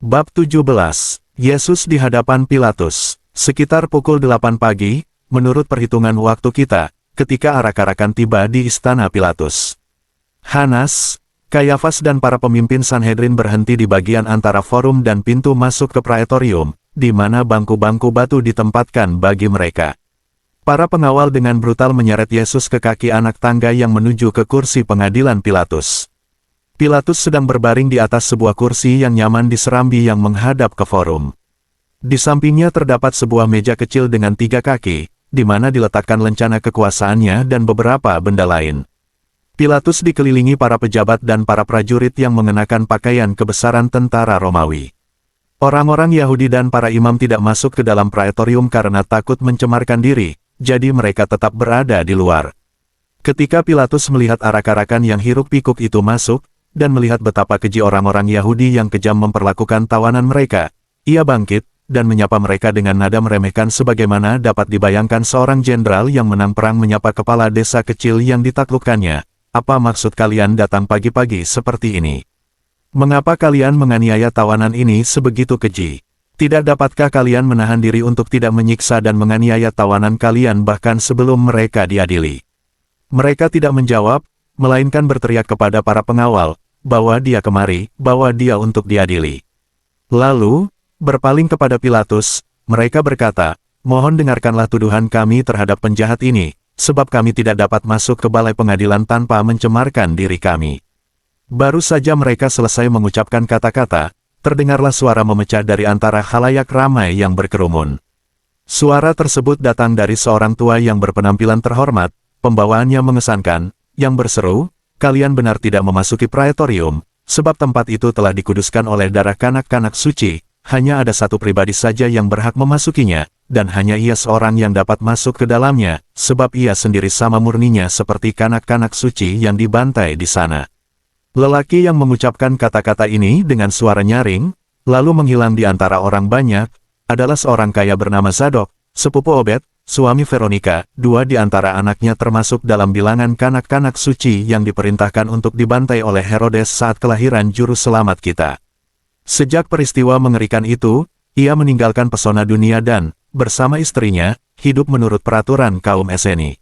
Bab 17. Yesus di hadapan Pilatus. Sekitar pukul 8 pagi, menurut perhitungan waktu kita, ketika arak-arakan tiba di istana Pilatus. Hanas, Kayafas dan para pemimpin Sanhedrin berhenti di bagian antara forum dan pintu masuk ke praetorium, di mana bangku-bangku batu ditempatkan bagi mereka. Para pengawal dengan brutal menyeret Yesus ke kaki anak tangga yang menuju ke kursi pengadilan Pilatus. Pilatus sedang berbaring di atas sebuah kursi yang nyaman di serambi yang menghadap ke forum. Di sampingnya terdapat sebuah meja kecil dengan 3 kaki, di mana diletakkan lencana kekuasaannya dan beberapa benda lain. Pilatus dikelilingi para pejabat dan para prajurit yang mengenakan pakaian kebesaran tentara Romawi. Orang-orang Yahudi dan para imam tidak masuk ke dalam praetorium karena takut mencemarkan diri, jadi mereka tetap berada di luar. Ketika Pilatus melihat arak-arakan yang hiruk-pikuk itu masuk, dan melihat betapa keji orang-orang Yahudi yang kejam memperlakukan tawanan mereka, ia bangkit, dan menyapa mereka dengan nada meremehkan sebagaimana dapat dibayangkan seorang jenderal yang menang perang menyapa kepala desa kecil yang ditaklukkannya. Apa maksud kalian datang pagi-pagi seperti ini? Mengapa kalian menganiaya tawanan ini sebegitu keji? Tidak dapatkah kalian menahan diri untuk tidak menyiksa dan menganiaya tawanan kalian bahkan sebelum mereka diadili? Mereka tidak menjawab, melainkan berteriak kepada para pengawal, bawa dia kemari, bawa dia untuk diadili. Lalu, berpaling kepada Pilatus, mereka berkata, mohon dengarkanlah tuduhan kami terhadap penjahat ini, sebab kami tidak dapat masuk ke balai pengadilan tanpa mencemarkan diri kami. Baru saja mereka selesai mengucapkan kata-kata, terdengarlah suara memecah dari antara khalayak ramai yang berkerumun. Suara tersebut datang dari seorang tua yang berpenampilan terhormat, pembawaannya mengesankan, yang berseru, kalian benar tidak memasuki praetorium, sebab tempat itu telah dikuduskan oleh darah kanak-kanak suci, hanya ada satu pribadi saja yang berhak memasukinya, dan hanya ia seorang yang dapat masuk ke dalamnya, sebab ia sendiri sama murninya seperti kanak-kanak suci yang dibantai di sana. Lelaki yang mengucapkan kata-kata ini dengan suara nyaring, lalu menghilang di antara orang banyak, adalah seorang kaya bernama Zadok, sepupu Obed, suami Veronika. 2 di antara anaknya termasuk dalam bilangan kanak-kanak suci yang diperintahkan untuk dibantai oleh Herodes saat kelahiran juru selamat kita. Sejak peristiwa mengerikan itu, ia meninggalkan pesona dunia dan, bersama istrinya, hidup menurut peraturan kaum Eseni.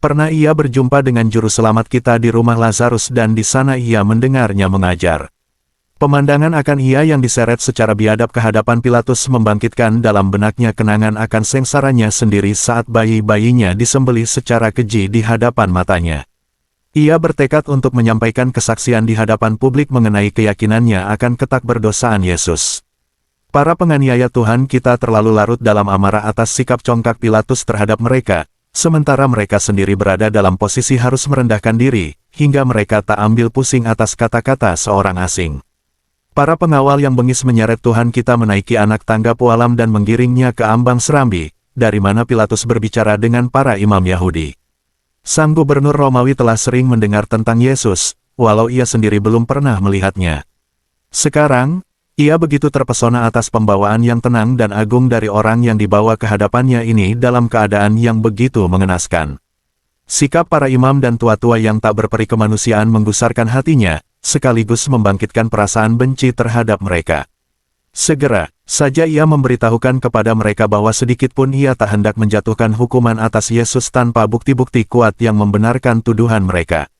Pernah ia berjumpa dengan juru selamat kita di rumah Lazarus dan di sana ia mendengarnya mengajar. Pemandangan akan ia yang diseret secara biadab ke hadapan Pilatus membangkitkan dalam benaknya kenangan akan sengsaranya sendiri saat bayi-bayinya disembelih secara keji di hadapan matanya. Ia bertekad untuk menyampaikan kesaksian di hadapan publik mengenai keyakinannya akan ketakberdosaan Yesus. Para penganiaya Tuhan kita terlalu larut dalam amarah atas sikap congkak Pilatus terhadap mereka, sementara mereka sendiri berada dalam posisi harus merendahkan diri, hingga mereka tak ambil pusing atas kata-kata seorang asing. Para pengawal yang bengis menyeret Tuhan kita menaiki anak tangga pualam dan menggiringnya ke ambang serambi, dari mana Pilatus berbicara dengan para imam Yahudi. Sang gubernur Romawi telah sering mendengar tentang Yesus, walau ia sendiri belum pernah melihatnya. Sekarang, ia begitu terpesona atas pembawaan yang tenang dan agung dari orang yang dibawa ke hadapannya ini dalam keadaan yang begitu mengenaskan. Sikap para imam dan tua-tua yang tak berperi kemanusiaan menggusarkan hatinya, sekaligus membangkitkan perasaan benci terhadap mereka. Segera saja ia memberitahukan kepada mereka bahwa sedikitpun ia tak hendak menjatuhkan hukuman atas Yesus tanpa bukti-bukti kuat yang membenarkan tuduhan mereka.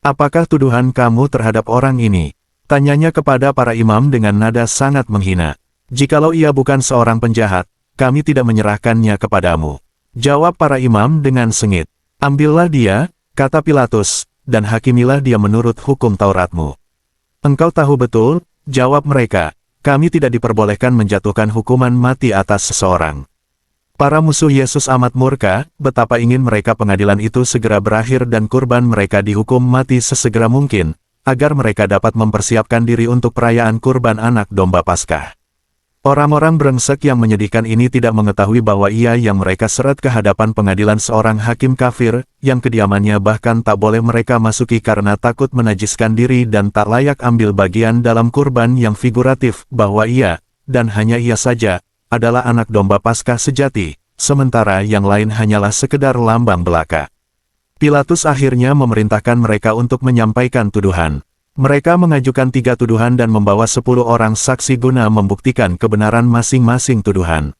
Apakah tuduhan kamu terhadap orang ini? Tanyanya kepada para imam dengan nada sangat menghina. Jikalau ia bukan seorang penjahat, kami tidak menyerahkannya kepadamu. Jawab para imam dengan sengit. Ambillah dia, kata Pilatus, dan hakimilah dia menurut hukum Tauratmu. Engkau tahu betul, jawab mereka, kami tidak diperbolehkan menjatuhkan hukuman mati atas seseorang. Para musuh Yesus amat murka, betapa ingin mereka pengadilan itu segera berakhir dan kurban mereka dihukum mati sesegera mungkin, agar mereka dapat mempersiapkan diri untuk perayaan kurban anak domba Paskah. Orang-orang brengsek yang menyedihkan ini tidak mengetahui bahwa ia yang mereka seret ke hadapan pengadilan seorang hakim kafir, yang kediamannya bahkan tak boleh mereka masuki karena takut menajiskan diri dan tak layak ambil bagian dalam kurban yang figuratif, bahwa ia, dan hanya ia saja, adalah anak domba Paskah sejati, sementara yang lain hanyalah sekedar lambang belaka. Pilatus akhirnya memerintahkan mereka untuk menyampaikan tuduhan. Mereka mengajukan 3 tuduhan dan membawa 10 orang saksi guna membuktikan kebenaran masing-masing tuduhan.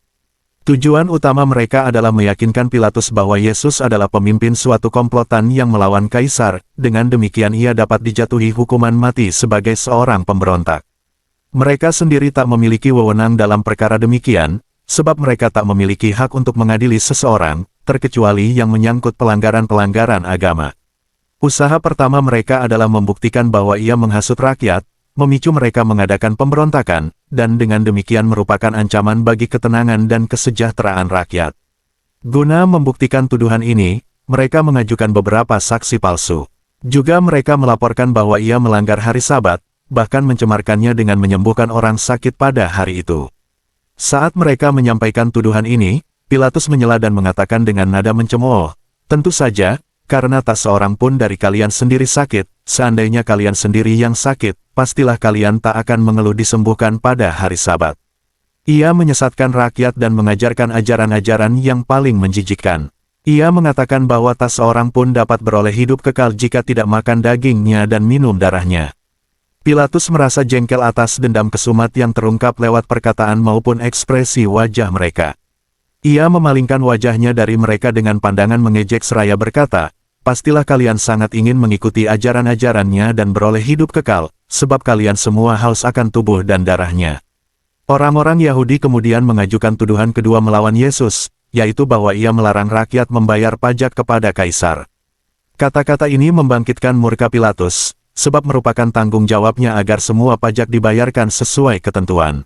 Tujuan utama mereka adalah meyakinkan Pilatus bahwa Yesus adalah pemimpin suatu komplotan yang melawan Kaisar, dengan demikian ia dapat dijatuhi hukuman mati sebagai seorang pemberontak. Mereka sendiri tak memiliki wewenang dalam perkara demikian, sebab mereka tak memiliki hak untuk mengadili seseorang, terkecuali yang menyangkut pelanggaran-pelanggaran agama. Usaha pertama mereka adalah membuktikan bahwa ia menghasut rakyat, memicu mereka mengadakan pemberontakan, dan dengan demikian merupakan ancaman bagi ketenangan dan kesejahteraan rakyat. Guna membuktikan tuduhan ini, mereka mengajukan beberapa saksi palsu. Juga mereka melaporkan bahwa ia melanggar hari Sabat, bahkan mencemarkannya dengan menyembuhkan orang sakit pada hari itu. Saat mereka menyampaikan tuduhan ini, Pilatus menyela dan mengatakan dengan nada mencemooh, "Tentu saja, karena tak seorang pun dari kalian sendiri sakit, seandainya kalian sendiri yang sakit, pastilah kalian tak akan mengeluh disembuhkan pada hari Sabat." Ia menyesatkan rakyat dan mengajarkan ajaran-ajaran yang paling menjijikkan. Ia mengatakan bahwa tak seorang pun dapat beroleh hidup kekal jika tidak makan dagingnya dan minum darahnya. Pilatus merasa jengkel atas dendam kesumat yang terungkap lewat perkataan maupun ekspresi wajah mereka. Ia memalingkan wajahnya dari mereka dengan pandangan mengejek seraya berkata, "Pastilah kalian sangat ingin mengikuti ajaran-ajarannya dan beroleh hidup kekal, sebab kalian semua haus akan tubuh dan darahnya." Orang-orang Yahudi kemudian mengajukan tuduhan kedua melawan Yesus, yaitu bahwa ia melarang rakyat membayar pajak kepada Kaisar. Kata-kata ini membangkitkan murka Pilatus, sebab merupakan tanggung jawabnya agar semua pajak dibayarkan sesuai ketentuan.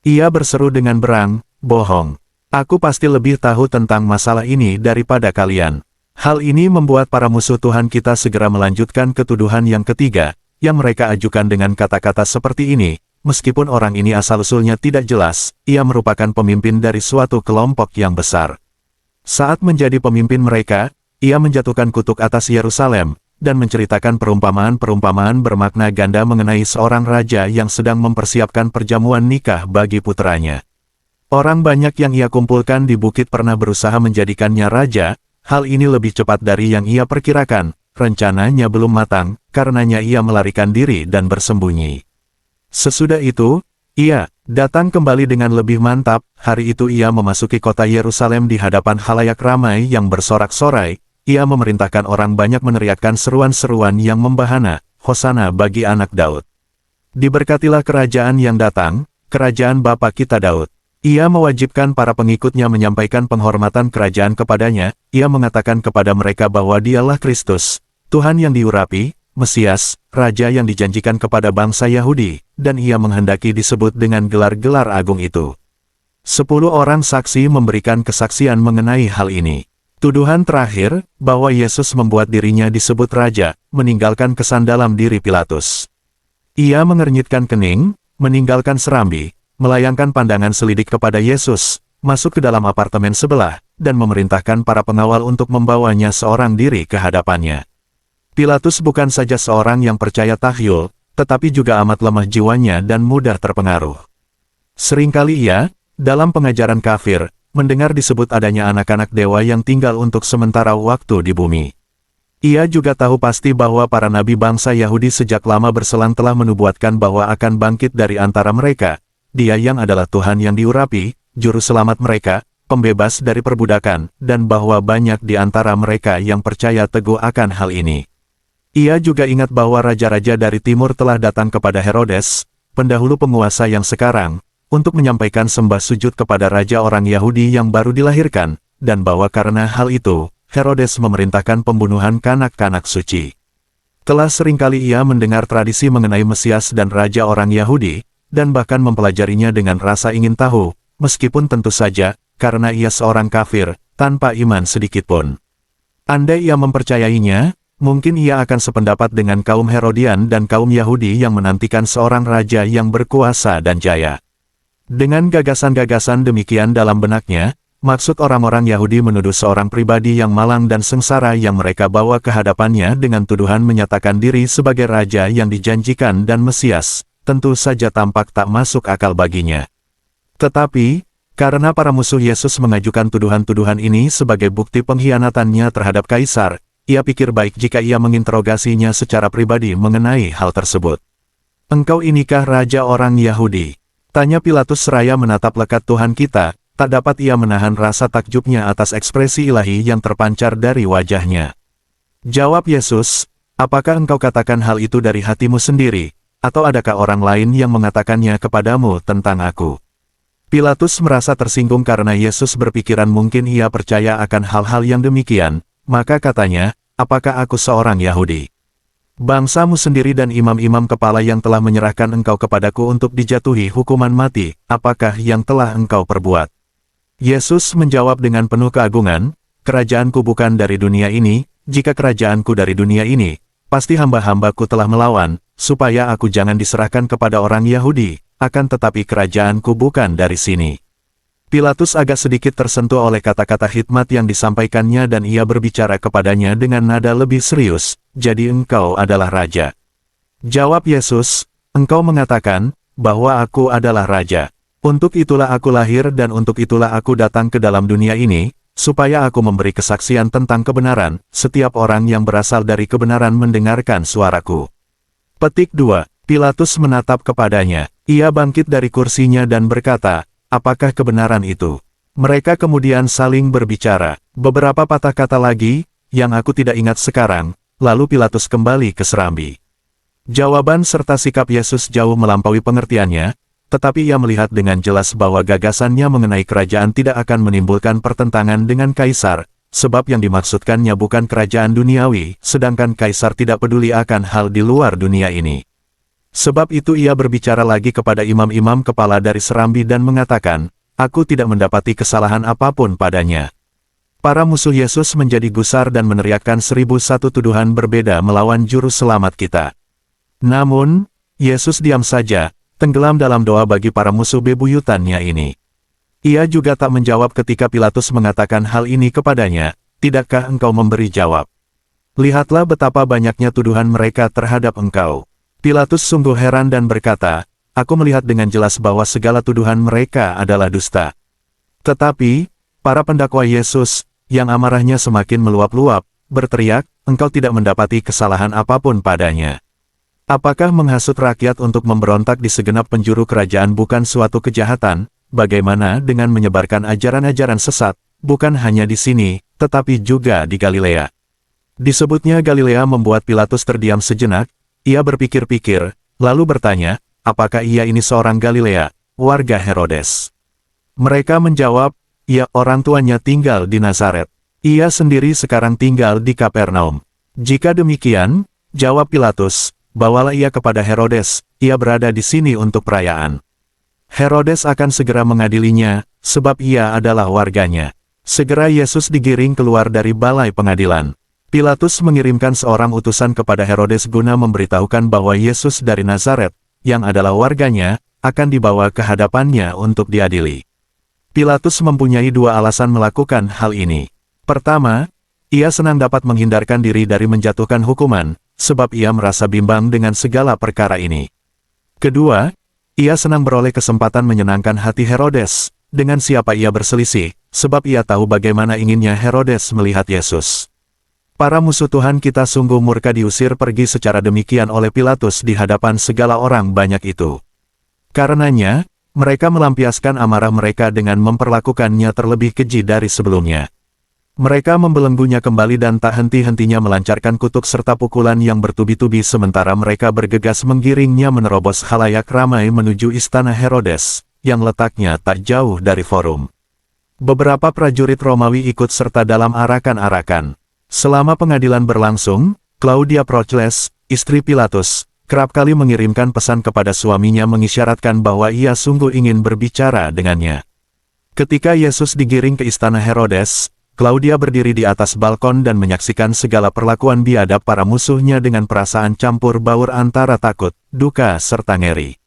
Ia berseru dengan berang, "Bohong. Aku pasti lebih tahu tentang masalah ini daripada kalian." Hal ini membuat para musuh Tuhan kita segera melanjutkan ke tuduhan yang ketiga, yang mereka ajukan dengan kata-kata seperti ini, "Meskipun orang ini asal-usulnya tidak jelas, ia merupakan pemimpin dari suatu kelompok yang besar. Saat menjadi pemimpin mereka, ia menjatuhkan kutuk atas Yerusalem, dan menceritakan perumpamaan-perumpamaan bermakna ganda mengenai seorang raja yang sedang mempersiapkan perjamuan nikah bagi puteranya. Orang banyak yang ia kumpulkan di bukit pernah berusaha menjadikannya raja. Hal ini lebih cepat dari yang ia perkirakan, rencananya belum matang, karenanya ia melarikan diri dan bersembunyi. Sesudah itu, ia datang kembali dengan lebih mantap. Hari itu ia memasuki kota Yerusalem di hadapan halayak ramai yang bersorak-sorai. Ia memerintahkan orang banyak meneriakkan seruan-seruan yang membahana, "Hosana bagi anak Daud. Diberkatilah kerajaan yang datang, kerajaan Bapa kita Daud." Ia mewajibkan para pengikutnya menyampaikan penghormatan kerajaan kepadanya. Ia mengatakan kepada mereka bahwa dialah Kristus, Tuhan yang diurapi, Mesias, Raja yang dijanjikan kepada bangsa Yahudi, dan ia menghendaki disebut dengan gelar-gelar agung itu. 10 orang saksi memberikan kesaksian mengenai hal ini. Tuduhan terakhir, bahwa Yesus membuat dirinya disebut Raja, meninggalkan kesan dalam diri Pilatus. Ia mengernyitkan kening, meninggalkan serambi, melayangkan pandangan selidik kepada Yesus, masuk ke dalam apartemen sebelah, dan memerintahkan para pengawal untuk membawanya seorang diri ke hadapannya. Pilatus bukan saja seorang yang percaya tahyul, tetapi juga amat lemah jiwanya dan mudah terpengaruh. Seringkali ia, dalam pengajaran kafir, mendengar disebut adanya anak-anak dewa yang tinggal untuk sementara waktu di bumi. Ia juga tahu pasti bahwa para nabi bangsa Yahudi sejak lama berselang telah menubuatkan bahwa akan bangkit dari antara mereka. Dia yang adalah Tuhan yang diurapi, juru selamat mereka, pembebas dari perbudakan, dan bahwa banyak di antara mereka yang percaya teguh akan hal ini. Ia juga ingat bahwa raja-raja dari timur telah datang kepada Herodes, pendahulu penguasa yang sekarang, untuk menyampaikan sembah sujud kepada raja orang Yahudi yang baru dilahirkan, dan bahwa karena hal itu, Herodes memerintahkan pembunuhan kanak-kanak suci. Telah seringkali ia mendengar tradisi mengenai Mesias dan raja orang Yahudi, dan bahkan mempelajarinya dengan rasa ingin tahu, meskipun tentu saja, karena ia seorang kafir, tanpa iman sedikitpun. Andai ia mempercayainya, mungkin ia akan sependapat dengan kaum Herodian dan kaum Yahudi yang menantikan seorang raja yang berkuasa dan jaya. Dengan gagasan-gagasan demikian dalam benaknya, maksud orang-orang Yahudi menuduh seorang pribadi yang malang dan sengsara yang mereka bawa ke hadapannya dengan tuduhan menyatakan diri sebagai raja yang dijanjikan dan Mesias, tentu saja tampak tak masuk akal baginya. Tetapi, karena para musuh Yesus mengajukan tuduhan-tuduhan ini sebagai bukti pengkhianatannya terhadap Kaisar, ia pikir baik jika ia menginterogasinya secara pribadi mengenai hal tersebut. "Engkau inikah raja orang Yahudi?" tanya Pilatus seraya menatap lekat Tuhan kita. Tak dapat ia menahan rasa takjubnya atas ekspresi ilahi yang terpancar dari wajahnya. Jawab Yesus, "Apakah engkau katakan hal itu dari hatimu sendiri, atau adakah orang lain yang mengatakannya kepadamu tentang aku?" Pilatus merasa tersinggung karena Yesus berpikiran mungkin ia percaya akan hal-hal yang demikian, maka katanya, "Apakah aku seorang Yahudi? Bangsamu sendiri dan imam-imam kepala yang telah menyerahkan engkau kepadaku untuk dijatuhi hukuman mati, apakah yang telah engkau perbuat?" Yesus menjawab dengan penuh keagungan, "Kerajaanku bukan dari dunia ini. Jika kerajaanku dari dunia ini, pasti hamba-hambaku telah melawan, supaya aku jangan diserahkan kepada orang Yahudi, akan tetapi kerajaanku bukan dari sini." Pilatus agak sedikit tersentuh oleh kata-kata hikmat yang disampaikannya dan ia berbicara kepadanya dengan nada lebih serius, "Jadi engkau adalah raja?" Jawab Yesus, "Engkau mengatakan bahwa aku adalah raja. Untuk itulah aku lahir dan untuk itulah aku datang ke dalam dunia ini, supaya aku memberi kesaksian tentang kebenaran. Setiap orang yang berasal dari kebenaran mendengarkan suaraku." Petik 2. Pilatus menatap kepadanya. Ia bangkit dari kursinya dan berkata, "Apakah kebenaran itu?" Mereka kemudian saling berbicara. Beberapa patah kata lagi, yang aku tidak ingat sekarang, lalu Pilatus kembali ke serambi. Jawaban serta sikap Yesus jauh melampaui pengertiannya, tetapi ia melihat dengan jelas bahwa gagasannya mengenai kerajaan tidak akan menimbulkan pertentangan dengan Kaisar, sebab yang dimaksudkannya bukan kerajaan duniawi, sedangkan Kaisar tidak peduli akan hal di luar dunia ini. Sebab itu ia berbicara lagi kepada imam-imam kepala dari serambi dan mengatakan, "Aku tidak mendapati kesalahan apapun padanya." Para musuh Yesus menjadi gusar dan meneriakkan 1001 tuduhan berbeda melawan juru selamat kita. Namun, Yesus diam saja, tenggelam dalam doa bagi para musuh bebuyutannya ini. Ia juga tak menjawab ketika Pilatus mengatakan hal ini kepadanya, "Tidakkah engkau memberi jawab? Lihatlah betapa banyaknya tuduhan mereka terhadap engkau." Pilatus sungguh heran dan berkata, "Aku melihat dengan jelas bahwa segala tuduhan mereka adalah dusta." Tetapi, para pendakwa Yesus, yang amarahnya semakin meluap-luap, berteriak, "Engkau tidak mendapati kesalahan apapun padanya. Apakah menghasut rakyat untuk memberontak di segenap penjuru kerajaan bukan suatu kejahatan? Bagaimana dengan menyebarkan ajaran-ajaran sesat, bukan hanya di sini, tetapi juga di Galilea?" Disebutnya Galilea membuat Pilatus terdiam sejenak. Ia berpikir-pikir, lalu bertanya, "Apakah ia ini seorang Galilea, warga Herodes?" Mereka menjawab, "Ya, orang tuanya tinggal di Nazaret. Ia sendiri sekarang tinggal di Kapernaum." "Jika demikian," jawab Pilatus, "bawalah ia kepada Herodes, ia berada di sini untuk perayaan. Herodes akan segera mengadilinya, sebab ia adalah warganya." Segera Yesus digiring keluar dari balai pengadilan. Pilatus mengirimkan seorang utusan kepada Herodes guna memberitahukan bahwa Yesus dari Nazaret, yang adalah warganya, akan dibawa ke hadapannya untuk diadili. Pilatus mempunyai dua alasan melakukan hal ini. Pertama, ia senang dapat menghindarkan diri dari menjatuhkan hukuman, sebab ia merasa bimbang dengan segala perkara ini. Kedua, ia senang beroleh kesempatan menyenangkan hati Herodes, dengan siapa ia berselisih, sebab ia tahu bagaimana inginnya Herodes melihat Yesus. Para musuh Tuhan kita sungguh murka diusir pergi secara demikian oleh Pilatus di hadapan segala orang banyak itu. Karenanya, mereka melampiaskan amarah mereka dengan memperlakukannya terlebih keji dari sebelumnya. Mereka membelenggunya kembali dan tak henti-hentinya melancarkan kutuk serta pukulan yang bertubi-tubi sementara mereka bergegas menggiringnya menerobos khalayak ramai menuju istana Herodes, yang letaknya tak jauh dari forum. Beberapa prajurit Romawi ikut serta dalam arakan-arakan. Selama pengadilan berlangsung, Claudia Procles, istri Pilatus, kerap kali mengirimkan pesan kepada suaminya mengisyaratkan bahwa ia sungguh ingin berbicara dengannya. Ketika Yesus digiring ke istana Herodes, Claudia berdiri di atas balkon dan menyaksikan segala perlakuan biadab para musuhnya dengan perasaan campur baur antara takut, duka, serta ngeri.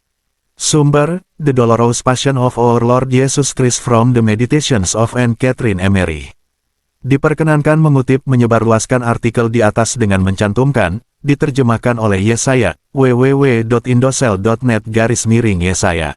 Sumber, The Dolorous Passion of Our Lord Jesus Christ from the Meditations of Anne Catherine Emery. Diperkenankan mengutip menyebarluaskan artikel di atas dengan mencantumkan, diterjemahkan oleh Yesaya, www.indosel.net/Yesaya.